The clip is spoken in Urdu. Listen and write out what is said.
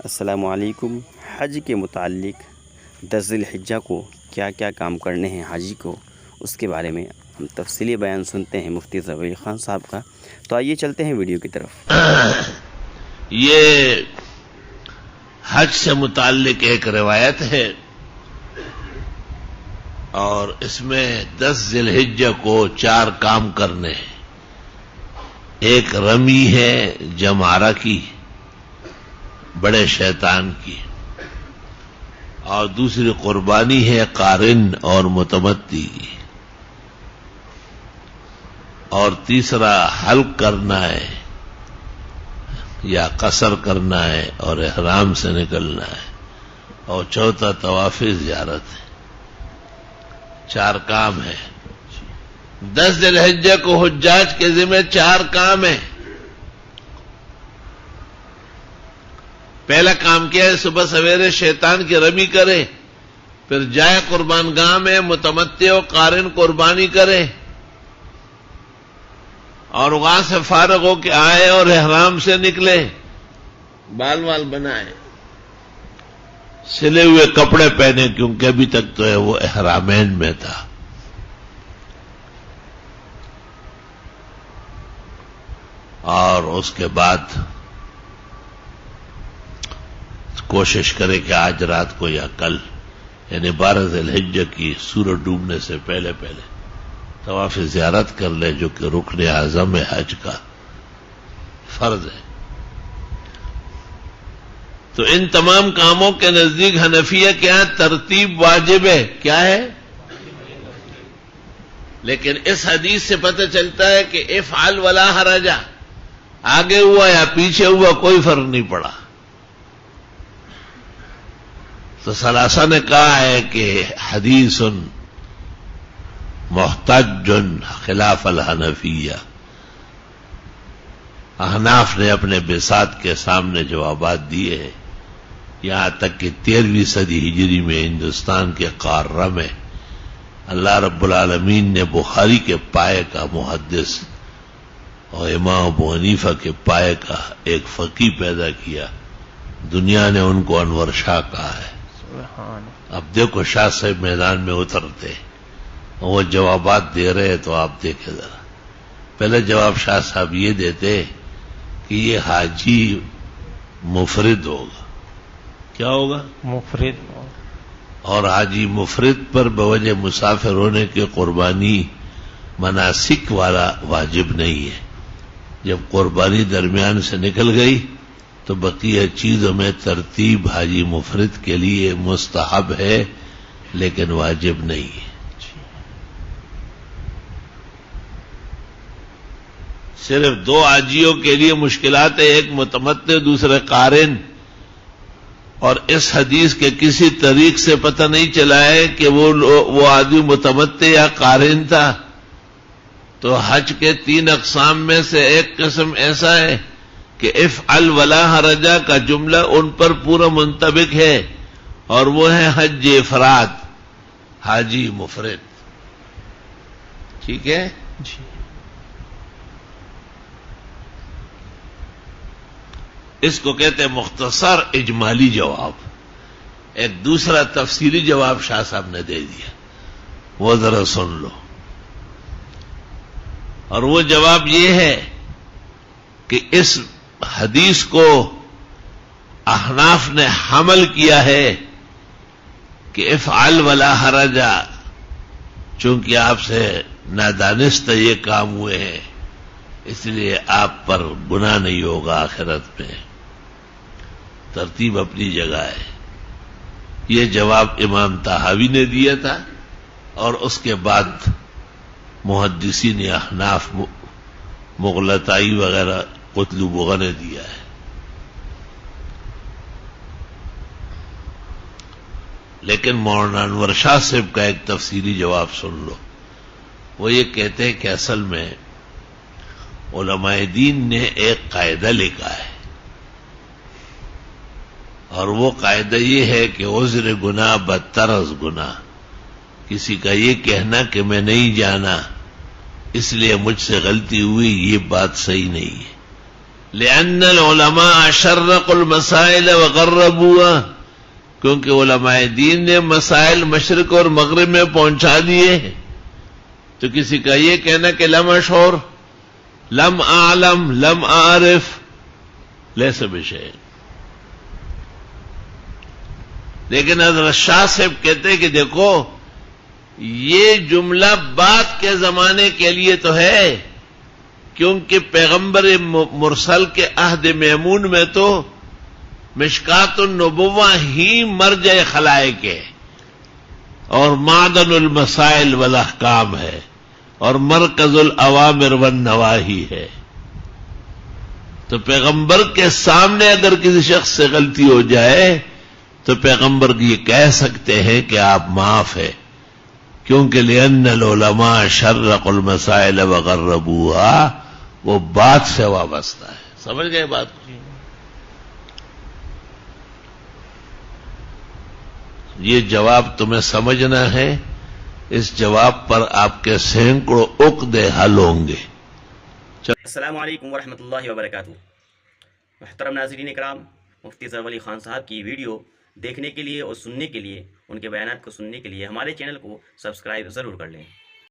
السلام علیکم۔ حج کے متعلق 10 ذی الحجہ کو کیا کیا کام کرنے ہیں حاجی کو، اس کے بارے میں ہم تفصیلی بیان سنتے ہیں مفتی ظفر علی خان صاحب کا۔ تو آئیے چلتے ہیں ویڈیو کی طرف۔ یہ حج سے متعلق ایک روایت ہے اور اس میں 10 ذی الحجہ کو 4 کام کرنے ہیں۔ ایک رمی ہے جمارہ کی، بڑے شیطان کی، اور دوسری قربانی ہے قارن اور متمتی کی، اور تیسرا حلق کرنا ہے یا قصر کرنا ہے اور احرام سے نکلنا ہے، اور چوتھا طواف زیارت ہے۔ 4 کام ہیں۔ 10 ذی الحجہ کو حجاج کے ذمہ 4 کام ہیں۔ پہلا کام کیا ہے؟ صبح سویرے شیطان کی رمی کرے، پھر جائے قربان گاہ میں متمتع و قارن قربانی کرے، اور وہاں سے فارغ ہو کے آئے اور احرام سے نکلے، بال وال بنائے، سلے ہوئے کپڑے پہنے، کیونکہ ابھی تک تو ہے وہ احرامین میں تھا۔ اور اس کے بعد کوشش کرے کہ آج رات کو یا کل، یعنی 12 ذی الحجہ کی سورج ڈوبنے سے پہلے طواف زیارت کر لے، جو کہ رکن اعظم حج کا فرض ہے۔ تو ان تمام کاموں کے نزدیک حنفیہ کے ہاں ترتیب واجب ہے۔ کیا ہے؟ لیکن اس حدیث سے پتہ چلتا ہے کہ افعل ولا حرج، آگے ہوا یا پیچھے ہوا کوئی فرق نہیں پڑا۔ تو ثلاثہ نے کہا ہے کہ حدیث محتج خلاف الحنفیہ۔ احناف نے اپنے بساط کے سامنے جوابات دیے ہیں، یہاں تک کہ 13ویں صدی ہجری میں ہندوستان کے قاہرہ میں اللہ رب العالمین نے بخاری کے پائے کا محدث اور امام ابو حنیفہ کے پائے کا ایک فقیہ پیدا کیا۔ دنیا نے ان کو انور شاہ کہا ہے۔ اب دیکھو شاہ صاحب میدان میں اترتے، وہ جوابات دے رہے، تو آپ دیکھیں ذرا۔ پہلے جواب شاہ صاحب یہ دیتے کہ یہ حاجی مفرد ہوگا۔ کیا ہوگا؟ مفرد۔ اور حاجی مفرد پر بوجہ مسافر ہونے کی قربانی مناسک والا واجب نہیں ہے۔ جب قربانی درمیان سے نکل گئی تو بقیہ چیزوں میں ترتیب حاجی مفرد کے لیے مستحب ہے، لیکن واجب نہیں ہے۔ صرف 2 حاجیوں کے لیے مشکلات ہے، ایک متمتع دوسرے قارن، اور اس حدیث کے کسی طریق سے پتہ نہیں چلا ہے کہ وہ آدمی متمتع یا قارن تھا۔ تو حج کے 3 اقسام میں سے ایک قسم ایسا ہے کہ افعل ولا حرج کا جملہ ان پر پورا منطبق ہے، اور وہ ہے حج افراد، حاجی مفرد۔ ٹھیک ہے جی۔ اس کو کہتے ہیں مختصر اجمالی جواب۔ ایک دوسرا تفصیلی جواب شاہ صاحب نے دے دیا، وہ ذرا سن لو۔ اور وہ جواب یہ ہے کہ اس حدیث کو احناف نے حمل کیا ہے کہ افعل ولا حرج، چونکہ آپ سے نادانستہ یہ کام ہوئے ہیں، اس لیے آپ پر گناہ نہیں ہوگا آخرت میں۔ ترتیب اپنی جگہ ہے۔ یہ جواب امام طحاوی نے دیا تھا، اور اس کے بعد محدثین احناف مغلطائی وغیرہ قطلبغہ نے دیا ہے۔ لیکن مولانا انور شاہ صاحب کا ایک تفصیلی جواب سن لو۔ وہ یہ کہتے ہیں کہ اصل میں علماء دین نے ایک قاعدہ لکھا ہے، اور وہ قاعدہ یہ ہے کہ عذر گناہ بدتر از گناہ۔ کسی کا یہ کہنا کہ میں نہیں جانا اس لیے مجھ سے غلطی ہوئی، یہ بات صحیح نہیں ہے۔ لأن العلماء شرقوا المسائل وغربوها، کیونکہ علماء دین نے مسائل مشرق اور مغرب میں پہنچا دیے ہیں. تو کسی کا یہ کہنا کہ لم اشعر، لم اعلم، لم اعرف، لیس بشیء. لیکن حضرت شاہ صاحب کہتے ہیں کہ دیکھو یہ جملہ بعد کے زمانے کے لیے تو ہے، کیونکہ پیغمبر مرسل کے عہد میمون میں تو مشکات النبوہ ہی مرجع خلائق ہے اور معدن المسائل والاحکام ہے اور مرکز الاوامر والنواہی ہے. تو پیغمبر کے سامنے اگر کسی شخص سے غلطی ہو جائے تو پیغمبر یہ کہہ سکتے ہیں کہ آپ معاف ہے، کیونکہ لأن العلماء شرقوا المسائل وغربوها وہ بات سے وابستہ ہے. سمجھ گئے بات کو؟ یہ جواب تمہیں سمجھنا ہے، اس جواب پر آپ کے سینکڑوں عقدے حل ہوں گے. السلام علیکم ورحمۃ اللہ وبرکاتہ. محترم ناظرین اکرام، مفتی ظفر علی خان صاحب کی ویڈیو دیکھنے کے لیے اور سننے کے لیے، ان کے بیانات کو سننے کے لیے ہمارے چینل کو سبسکرائب ضرور کر لیں.